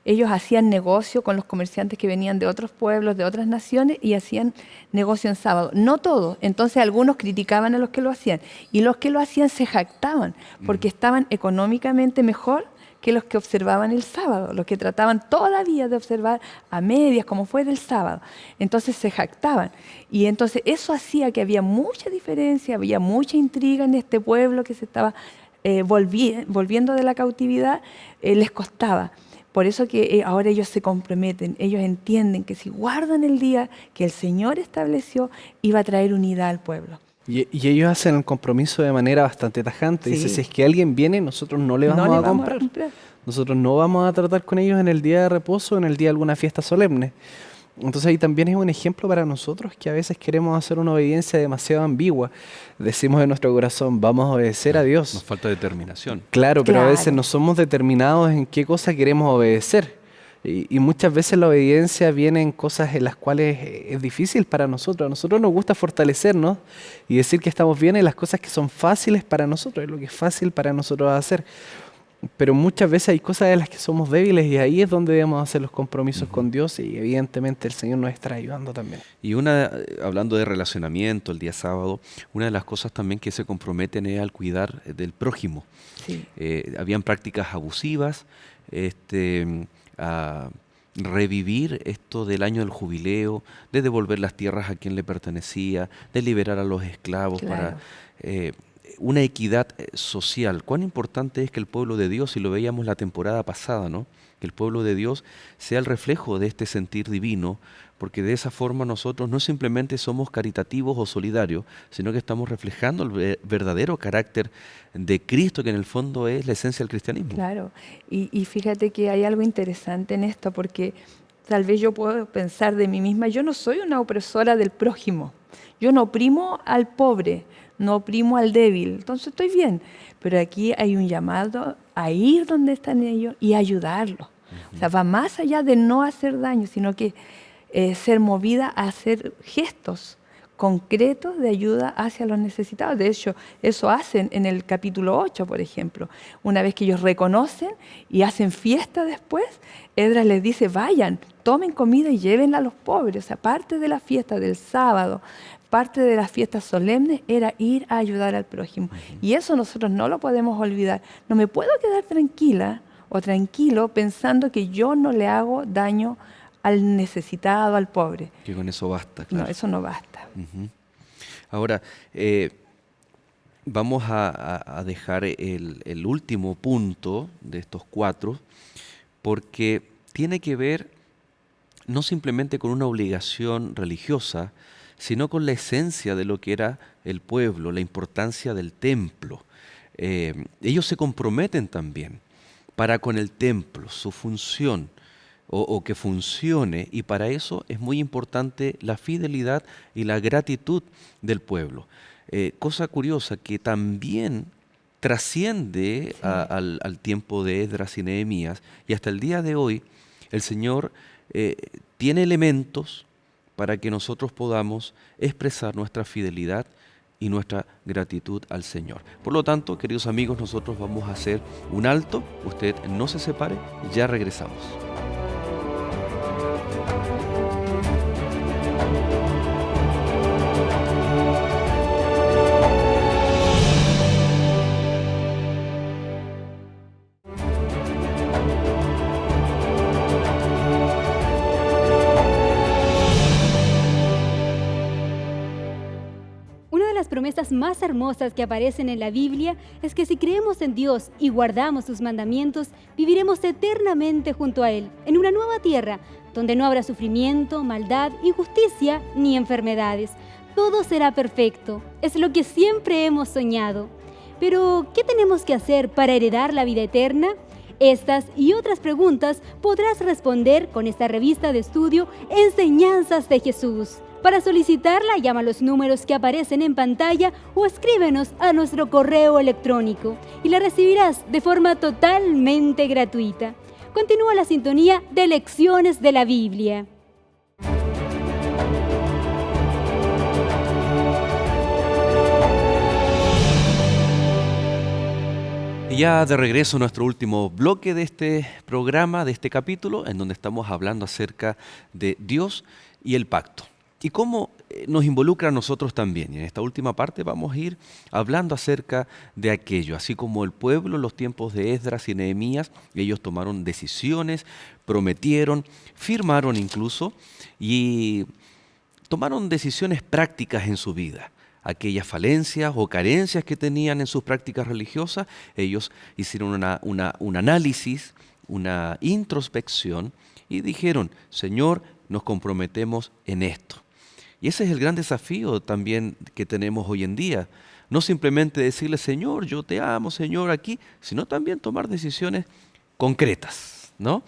Ellos hacían negocio con los comerciantes que venían de otros pueblos, de otras naciones, y hacían negocio en sábado. No todos. Entonces algunos criticaban a los que lo hacían. Y los que lo hacían se jactaban, porque estaban económicamente mejor que los que observaban el sábado, los que trataban todavía de observar a medias, como fuera el sábado. Entonces se jactaban. Y entonces eso hacía que había mucha diferencia, había mucha intriga en este pueblo que se estaba volviendo de la cautividad, les costaba. Por eso que ahora ellos se comprometen, ellos entienden que si guardan el día que el Señor estableció, iba a traer unidad al pueblo. Y ellos hacen el compromiso de manera bastante tajante. Sí. Dice, si es que alguien viene, nosotros no le vamos, No le a, vamos comprar. Nosotros no vamos a tratar con ellos en el día de reposo, en el día de alguna fiesta solemne. Entonces ahí también es un ejemplo para nosotros que a veces queremos hacer una obediencia demasiado ambigua. Decimos en nuestro corazón, vamos a obedecer a Dios. Nos falta determinación. Claro, pero a veces Claro. no somos determinados en qué cosa queremos obedecer. Y muchas veces la obediencia viene en cosas en las cuales es difícil para nosotros. A nosotros nos gusta fortalecernos y decir que estamos bien en las cosas que son fáciles para nosotros, es lo que es fácil para nosotros hacer. Pero muchas veces hay cosas en las que somos débiles y ahí es donde debemos hacer los compromisos con Dios y evidentemente el Señor nos estará ayudando también. Y hablando de relacionamiento el día sábado, una de las cosas también que se comprometen es al cuidar del prójimo. Sí. Habían prácticas abusivas, a revivir esto del año del jubileo, de devolver las tierras a quien le pertenecía, de liberar a los esclavos Claro. para una equidad social. Cuán importante es que el pueblo de Dios, y lo veíamos la temporada pasada, ¿no? Que el pueblo de Dios sea el reflejo de este sentir divino, porque de esa forma nosotros no simplemente somos caritativos o solidarios, sino que estamos reflejando el verdadero carácter de Cristo, que en el fondo es la esencia del cristianismo. Claro, y fíjate que hay algo interesante en esto, porque tal vez yo puedo pensar de mí misma, yo no soy una opresora del prójimo, yo no oprimo al pobre, no oprimo al débil, entonces estoy bien, pero aquí hay un llamado a ir donde están ellos y ayudarlos. O sea, va más allá de no hacer daño, sino que ser movida a hacer gestos concretos de ayuda hacia los necesitados. De hecho, eso hacen en el capítulo 8, por ejemplo. Una vez que ellos reconocen y hacen fiesta después, Esdras les dice, vayan, tomen comida y llévenla a los pobres. O sea, parte de la fiesta del sábado, parte de las fiestas solemnes era ir a ayudar al prójimo. Y eso nosotros no lo podemos olvidar. No me puedo quedar tranquila o tranquilo pensando que yo no le hago daño al necesitado, al pobre. Que con eso basta, claro. No, eso no basta. Ujú. Ahora, vamos a dejar el último punto de estos 4, porque tiene que ver no simplemente con una obligación religiosa, sino con la esencia de lo que era el pueblo, la importancia del templo. Ellos se comprometen también para con el templo, su función, o que funcione, y para eso es muy importante la fidelidad y la gratitud del pueblo. Cosa curiosa que también trasciende al tiempo de Esdras y Nehemías, y hasta el día de hoy el Señor tiene elementos para que nosotros podamos expresar nuestra fidelidad y nuestra gratitud al Señor. Por lo tanto, queridos amigos, nosotros vamos a hacer un alto, usted no se separe, ya regresamos. Las promesas más hermosas que aparecen en la Biblia es que si creemos en Dios y guardamos sus mandamientos, viviremos eternamente junto a Él, en una nueva tierra, donde no habrá sufrimiento, maldad, injusticia ni enfermedades. Todo será perfecto, es lo que siempre hemos soñado. Pero, ¿qué tenemos que hacer para heredar la vida eterna? Estas y otras preguntas podrás responder con esta revista de estudio Enseñanzas de Jesús. Para solicitarla, llama a los números que aparecen en pantalla o escríbenos a nuestro correo electrónico y la recibirás de forma totalmente gratuita. Continúa la sintonía de Lecciones de la Biblia. Y ya de regreso a nuestro último bloque de este programa, de este capítulo, en donde estamos hablando acerca de Dios y el pacto. Y cómo nos involucra a nosotros también. Y en esta última parte vamos a ir hablando acerca de aquello. Así como el pueblo en los tiempos de Esdras y Nehemías, ellos tomaron decisiones, prometieron, firmaron incluso, y tomaron decisiones prácticas en su vida. Aquellas falencias o carencias que tenían en sus prácticas religiosas, ellos hicieron un análisis, una introspección, y dijeron, Señor, nos comprometemos en esto. Y ese es el gran desafío también que tenemos hoy en día. No simplemente decirle, Señor, yo te amo, Señor, aquí, sino también tomar decisiones concretas, ¿no?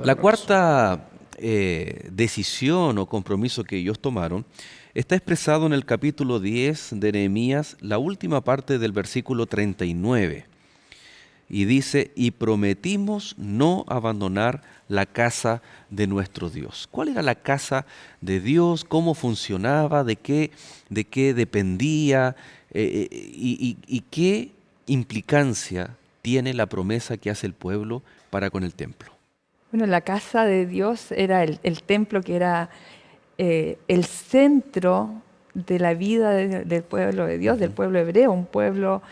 La cuarta decisión o compromiso que ellos tomaron está expresado en el capítulo 10 de Nehemías, la última parte del versículo 39. Y dice, y prometimos no abandonar la casa de nuestro Dios. ¿Cuál era la casa de Dios? ¿Cómo funcionaba? ¿De qué dependía? ¿Y qué implicancia tiene la promesa que hace el pueblo para con el templo? Bueno, la casa de Dios era el templo que era el centro de la vida del pueblo de Dios, del pueblo hebreo, un pueblo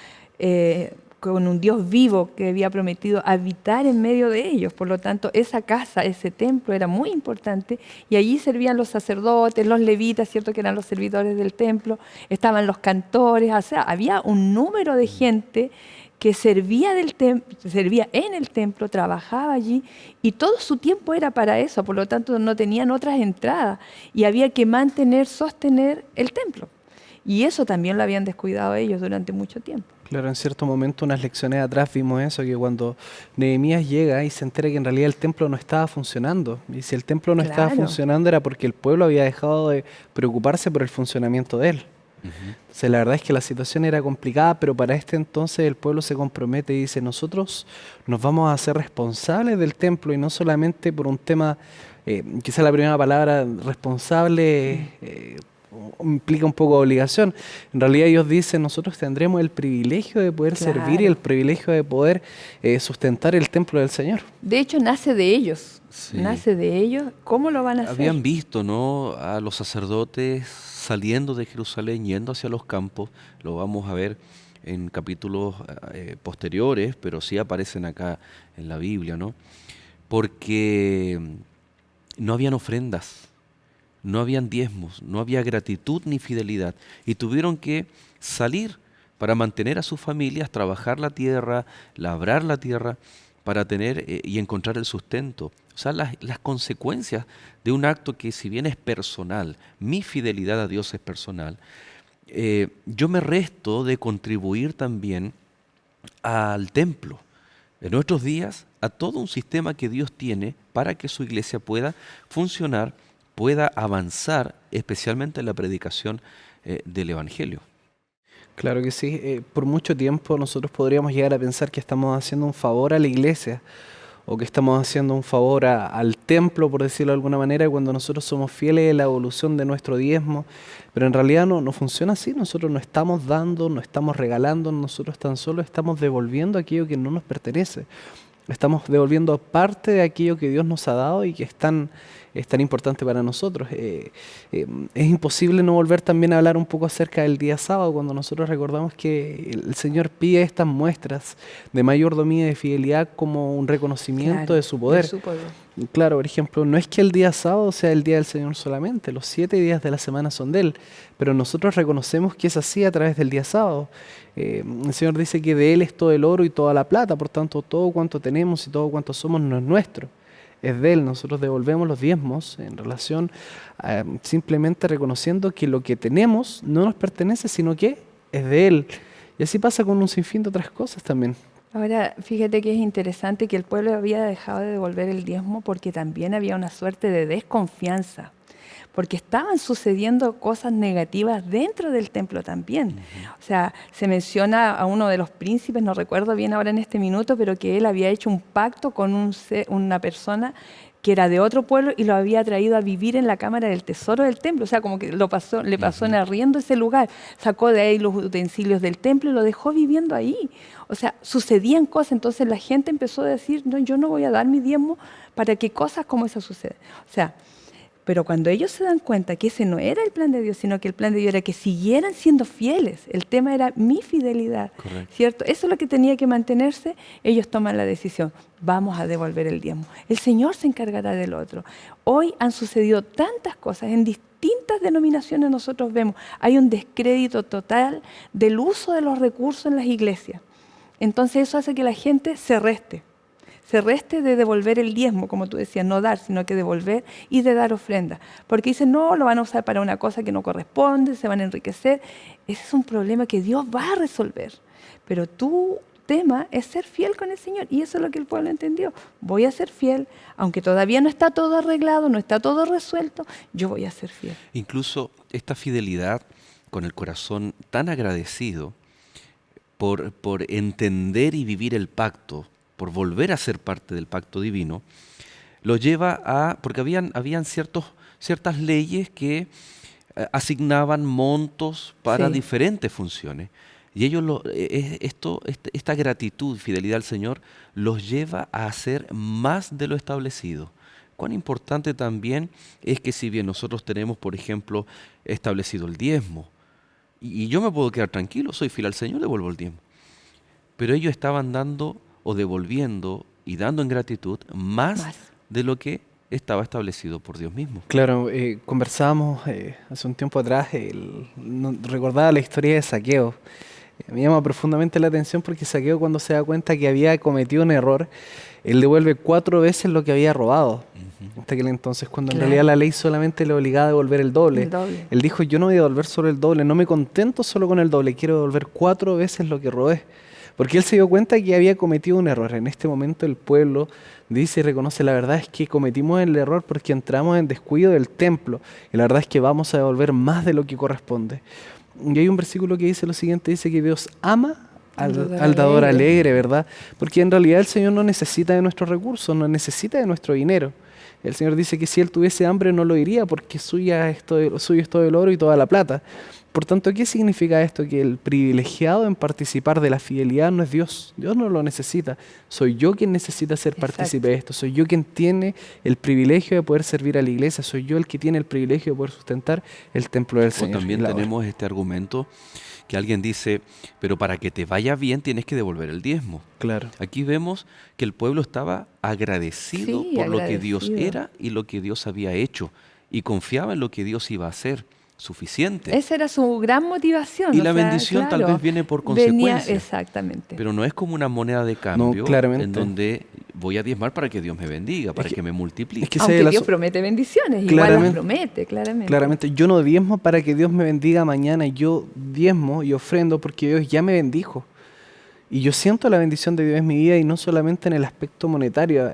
con un Dios vivo que había prometido habitar en medio de ellos. Por lo tanto, esa casa, ese templo era muy importante y allí servían los sacerdotes, los levitas, ¿cierto? Que eran los servidores del templo, estaban los cantores, o sea, había un número de gente que servía en el templo, trabajaba allí y todo su tiempo era para eso, por lo tanto no tenían otras entradas y había que sostener el templo. Y eso también lo habían descuidado ellos durante mucho tiempo. Claro, en cierto momento, unas lecciones atrás vimos eso, que cuando Nehemías llega y se entera que en realidad el templo no estaba funcionando. Y si el templo no estaba funcionando era porque el pueblo había dejado de preocuparse por el funcionamiento de él. Entonces, la verdad es que la situación era complicada, pero para este entonces el pueblo se compromete y dice, nosotros nos vamos a hacer responsables del templo y no solamente por un tema, quizá la primera palabra, responsable, implica un poco de obligación. En realidad ellos dicen, nosotros tendremos el privilegio de poder servir y el privilegio de poder sustentar el templo del Señor. De hecho, nace de ellos. Sí. Nace de ellos. ¿Cómo lo van a hacer? Habían visto, ¿no?, a los sacerdotes saliendo de Jerusalén, yendo hacia los campos. Lo vamos a ver en capítulos posteriores, pero sí aparecen acá en la Biblia, ¿no? Porque no habían ofrendas, no habían diezmos, no había gratitud ni fidelidad. Y tuvieron que salir para mantener a sus familias, trabajar la tierra, labrar la tierra, para tener y encontrar el sustento. O sea, las consecuencias de un acto que, si bien es personal, mi fidelidad a Dios es personal, yo me resto de contribuir también al templo, en nuestros días, a todo un sistema que Dios tiene para que su iglesia pueda funcionar, pueda avanzar, especialmente en la predicación del Evangelio. Claro que sí. Por mucho tiempo nosotros podríamos llegar a pensar que estamos haciendo un favor a la iglesia o que estamos haciendo un favor al templo, por decirlo de alguna manera, cuando nosotros somos fieles a la evolución de nuestro diezmo, pero en realidad no funciona así. Nosotros no estamos dando, no estamos regalando, nosotros tan solo estamos devolviendo aquello que no nos pertenece. Estamos devolviendo parte de aquello que Dios nos ha dado y que es tan importante para nosotros. Es imposible no volver también a hablar un poco acerca del día sábado, cuando nosotros recordamos que el Señor pide estas muestras de mayordomía y de fidelidad como un reconocimiento de su poder. Claro, por ejemplo, no es que el día sábado sea el día del Señor solamente, los 7 días de la semana son de Él, pero nosotros reconocemos que es así a través del día sábado. El Señor dice que de Él es todo el oro y toda la plata, por tanto todo cuanto tenemos y todo cuanto somos no es nuestro, es de Él. Nosotros devolvemos los diezmos en relación a simplemente reconociendo que lo que tenemos no nos pertenece, sino que es de Él. Y así pasa con un sinfín de otras cosas también. Ahora, fíjate que es interesante que el pueblo había dejado de devolver el diezmo porque también había una suerte de desconfianza, porque estaban sucediendo cosas negativas dentro del templo también. O sea, se menciona a uno de los príncipes, no recuerdo bien ahora en este minuto, pero que él había hecho un pacto con una persona que era de otro pueblo y lo había traído a vivir en la cámara del tesoro del templo. O sea, como que le pasó en arriendo ese lugar, sacó de ahí los utensilios del templo y lo dejó viviendo ahí. O sea, sucedían cosas, entonces la gente empezó a decir, no, yo no voy a dar mi diezmo para que cosas como esas sucedan. O sea, pero cuando ellos se dan cuenta que ese no era el plan de Dios, sino que el plan de Dios era que siguieran siendo fieles, el tema era mi fidelidad, ¿cierto? Eso es lo que tenía que mantenerse, ellos toman la decisión, vamos a devolver el diezmo. El Señor se encargará del otro. Hoy han sucedido tantas cosas, en distintas denominaciones nosotros vemos, hay un descrédito total del uso de los recursos en las iglesias. Entonces eso hace que la gente se reste de devolver el diezmo, como tú decías, no dar, sino que devolver y de dar ofrenda. Porque dicen, no, lo van a usar para una cosa que no corresponde, se van a enriquecer. Ese es un problema que Dios va a resolver. Pero tú tema es ser fiel con el Señor. Y eso es lo que el pueblo entendió. Voy a ser fiel, aunque todavía no está todo arreglado, no está todo resuelto, yo voy a ser fiel. Incluso esta fidelidad con el corazón tan agradecido por entender y vivir el pacto, por volver a ser parte del pacto divino, lo lleva a, porque habían ciertas leyes que asignaban montos para Sí. diferentes funciones. Y ellos, esta gratitud, fidelidad al Señor, los lleva a hacer más de lo establecido. Cuán importante también es que si bien nosotros tenemos, por ejemplo, establecido el diezmo, y yo me puedo quedar tranquilo, soy fiel al Señor, devuelvo el diezmo. Pero ellos estaban dando o devolviendo y dando en gratitud más Más. de lo que estaba establecido por Dios mismo. Claro, conversábamos hace un tiempo atrás, recordaba la historia de Zaqueo. Me llama profundamente la atención porque Zaqueo, cuando se da cuenta que había cometido un error, él devuelve 4 veces lo que había robado. Hasta aquel entonces, cuando en Claro. realidad la ley solamente le obligaba a devolver el doble. El doble. Él dijo, yo no voy a devolver solo el doble, no me contento solo con el doble, quiero devolver 4 veces lo que robé. Porque él se dio cuenta que había cometido un error. En este momento el pueblo dice y reconoce, la verdad es que cometimos el error porque entramos en descuido del templo. Y la verdad es que vamos a devolver más de lo que corresponde. Y hay un versículo que dice lo siguiente, dice que Dios ama al dador alegre, ¿verdad? Porque en realidad el Señor no necesita de nuestros recursos, no necesita de nuestro dinero. El Señor dice que si Él tuviese hambre no lo diría porque suyo es todo el oro y toda la plata. Por tanto, ¿qué significa esto? Que el privilegiado en participar de la fidelidad no es Dios. Dios no lo necesita. Soy yo quien necesita ser partícipe de esto. Soy yo quien tiene el privilegio de poder servir a la iglesia. Soy yo el que tiene el privilegio de poder sustentar el templo del O Señor. también tenemos este argumento que alguien dice, pero para que te vaya bien tienes que devolver el diezmo. Claro. Aquí vemos que el pueblo estaba agradecido Sí, por lo que Dios agradecido. era y lo que Dios había hecho y confiaba en lo que Dios iba a hacer. Suficiente. Esa era su gran motivación. Y o la sea, bendición tal claro, vez viene por venía- consecuencia. exactamente. Pero no es como una moneda de cambio claramente. en donde voy a diezmar para que Dios me bendiga, para que me multiplique. es que Aunque ese es Dios el promete bendiciones, igual Claramente. las promete, claramente. Claramente, yo no diezmo para que Dios me bendiga mañana, yo diezmo y ofrendo porque Dios ya me bendijo. Y yo siento la bendición de Dios en mi vida y no solamente en el aspecto monetario.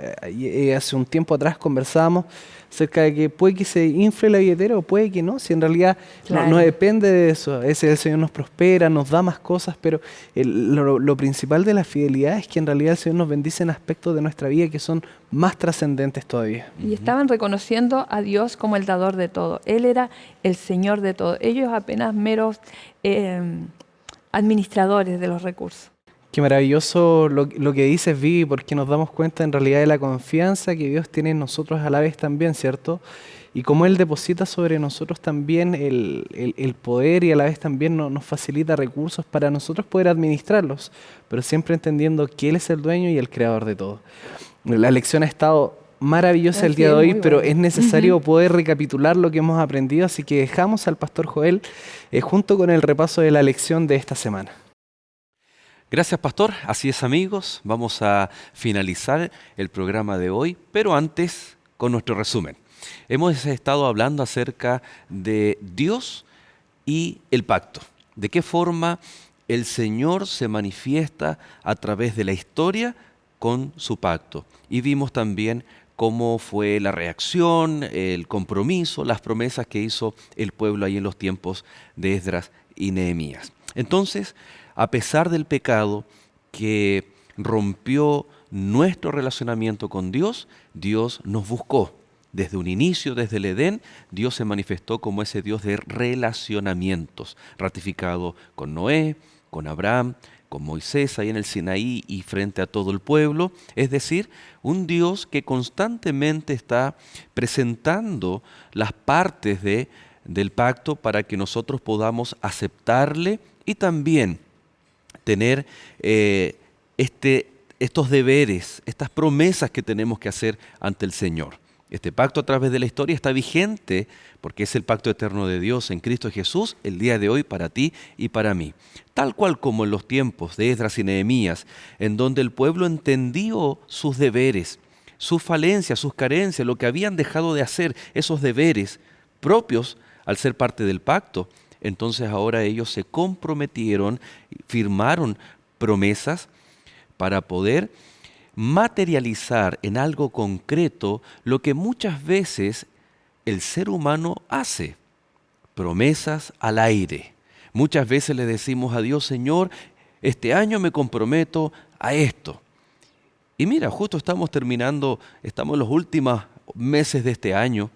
Hace un tiempo atrás conversábamos acerca de que puede que se infle la billetera o puede que no, si en realidad Claro. no depende de eso. El Señor nos prospera, nos da más cosas, pero lo principal de la fidelidad es que en realidad el Señor nos bendice en aspectos de nuestra vida que son más trascendentes todavía. Y estaban reconociendo a Dios como el dador de todo. Él era el Señor de todo. Ellos apenas meros administradores de los recursos. Qué maravilloso lo que dices, Vivi, porque nos damos cuenta en realidad de la confianza que Dios tiene en nosotros a la vez también, ¿cierto? Y cómo Él deposita sobre nosotros también el poder y a la vez también nos facilita recursos para nosotros poder administrarlos, pero siempre entendiendo que Él es el dueño y el creador de todo. La lección ha estado maravillosa el Sí, día de hoy, muy pero buena. es necesario poder recapitular lo que hemos aprendido, así que dejamos al Pastor Joel junto con el repaso de la lección de esta semana. Gracias, pastor. Así es, amigos. Vamos a finalizar el programa de hoy, pero antes con nuestro resumen. Hemos estado hablando acerca de Dios y el pacto. De qué forma el Señor se manifiesta a través de la historia con su pacto. Y vimos también cómo fue la reacción, el compromiso, las promesas que hizo el pueblo ahí en los tiempos de Esdras y Nehemías. Entonces, a pesar del pecado que rompió nuestro relacionamiento con Dios, Dios nos buscó. Desde un inicio, desde el Edén, Dios se manifestó como ese Dios de relacionamientos, ratificado con Noé, con Abraham, con Moisés ahí en el Sinaí y frente a todo el pueblo. Es decir, un Dios que constantemente está presentando las partes del pacto para que nosotros podamos aceptarle y también tener estos deberes, estas promesas que tenemos que hacer ante el Señor. Este pacto a través de la historia está vigente porque es el pacto eterno de Dios en Cristo Jesús el día de hoy para ti y para mí. Tal cual como en los tiempos de Esdras y Nehemías, en donde el pueblo entendió sus deberes, sus falencias, sus carencias, lo que habían dejado de hacer, esos deberes propios al ser parte del pacto. Entonces ahora ellos se comprometieron, firmaron promesas para poder materializar en algo concreto lo que muchas veces el ser humano hace. Promesas al aire. Muchas veces le decimos a Dios, Señor, este año me comprometo a esto. Y mira, justo estamos en los últimos meses de este año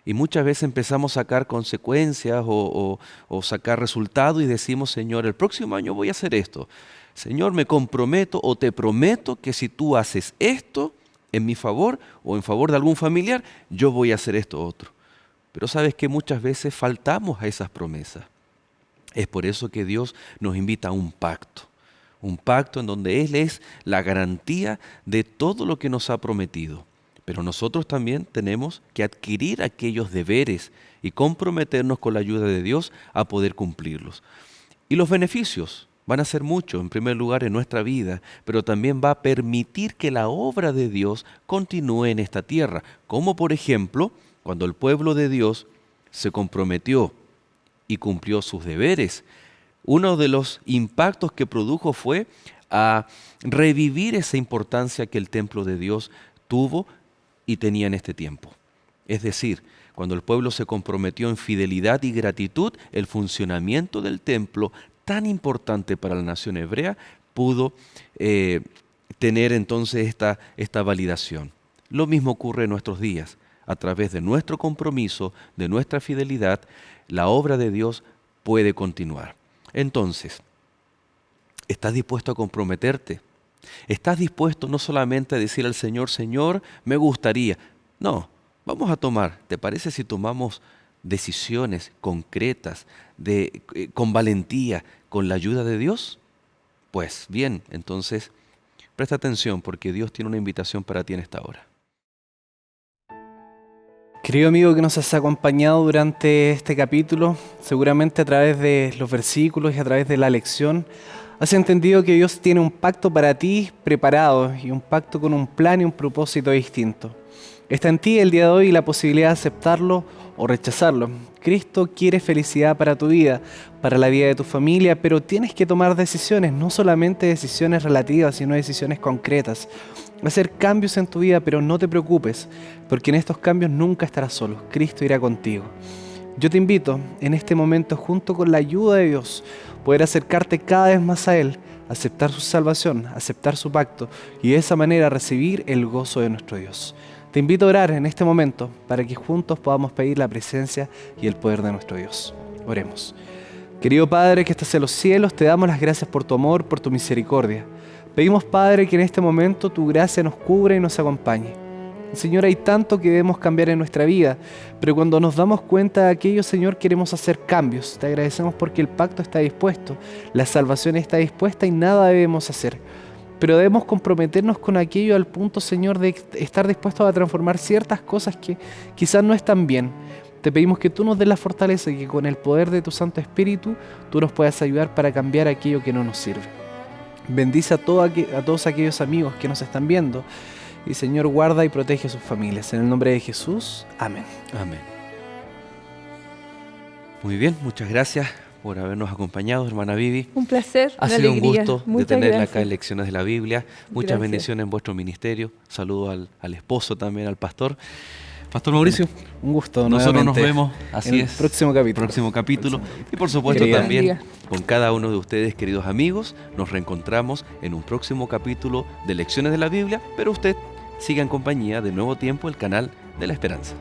y muchas veces empezamos a sacar consecuencias o sacar resultados y decimos, Señor, el próximo año voy a hacer esto. Señor, me comprometo o te prometo que si tú haces esto en mi favor o en favor de algún familiar, yo voy a hacer esto otro. Pero sabes que muchas veces faltamos a esas promesas. Es por eso que Dios nos invita a un pacto en donde Él es la garantía de todo lo que nos ha prometido. Pero nosotros también tenemos que adquirir aquellos deberes y comprometernos con la ayuda de Dios a poder cumplirlos. Y los beneficios van a ser muchos, en primer lugar, en nuestra vida, pero también va a permitir que la obra de Dios continúe en esta tierra, como por ejemplo, cuando el pueblo de Dios se comprometió y cumplió sus deberes, uno de los impactos que produjo fue a revivir esa importancia que el templo de Dios tuvo y tenía en este tiempo. Es decir, cuando el pueblo se comprometió en fidelidad y gratitud, el funcionamiento del templo, tan importante para la nación hebrea, pudo tener entonces esta validación. Lo mismo ocurre en nuestros días. A través de nuestro compromiso, de nuestra fidelidad, la obra de Dios puede continuar. Entonces, ¿estás dispuesto a comprometerte? ¿Estás dispuesto no solamente a decir al Señor, Señor, me gustaría? No, vamos a tomar, ¿te parece si tomamos decisiones concretas, con valentía, con la ayuda de Dios? Pues bien, entonces, presta atención porque Dios tiene una invitación para ti en esta hora. Querido amigo que nos has acompañado durante este capítulo, seguramente a través de los versículos y a través de la lección, has entendido que Dios tiene un pacto para ti preparado y un pacto con un plan y un propósito distinto. Está en ti el día de hoy la posibilidad de aceptarlo o rechazarlo. Cristo quiere felicidad para tu vida, para la vida de tu familia, pero tienes que tomar decisiones, no solamente decisiones relativas, sino decisiones concretas. Hacer cambios en tu vida, pero no te preocupes, porque en estos cambios nunca estarás solo. Cristo irá contigo. Yo te invito en este momento, junto con la ayuda de Dios, poder acercarte cada vez más a Él, aceptar su salvación, aceptar su pacto y de esa manera recibir el gozo de nuestro Dios. Te invito a orar en este momento para que juntos podamos pedir la presencia y el poder de nuestro Dios. Oremos. Querido Padre que estás en los cielos, te damos las gracias por tu amor, por tu misericordia. Pedimos, Padre, que en este momento tu gracia nos cubra y nos acompañe. Señor, hay tanto que debemos cambiar en nuestra vida, pero cuando nos damos cuenta de aquello, Señor, queremos hacer cambios. Te agradecemos porque el pacto está dispuesto, la salvación está dispuesta y nada debemos hacer. Pero debemos comprometernos con aquello al punto, Señor, de estar dispuestos a transformar ciertas cosas que quizás no están bien. Te pedimos que tú nos des la fortaleza y que con el poder de tu Santo Espíritu tú nos puedas ayudar para cambiar aquello que no nos sirve. Bendice a todos aquellos amigos que nos están viendo y, Señor, guarda y protege a sus familias. En el nombre de Jesús, amén. Amén. Muy bien, muchas gracias por habernos acompañado, hermana Vivi. Un placer, Ha una sido alegría. un gusto de Muchas tenerla gracias. acá en Lecciones de la Biblia. Muchas Gracias. bendiciones en vuestro ministerio. Saludo al esposo también, al pastor. Pastor Mauricio, Un gusto nosotros nos nuevamente. vemos, así en el es, próximo capítulo. Y por supuesto Querida. también con cada uno de ustedes, queridos amigos, nos reencontramos en un próximo capítulo de Lecciones de la Biblia, pero usted siga en compañía de Nuevo Tiempo, el canal de la Esperanza.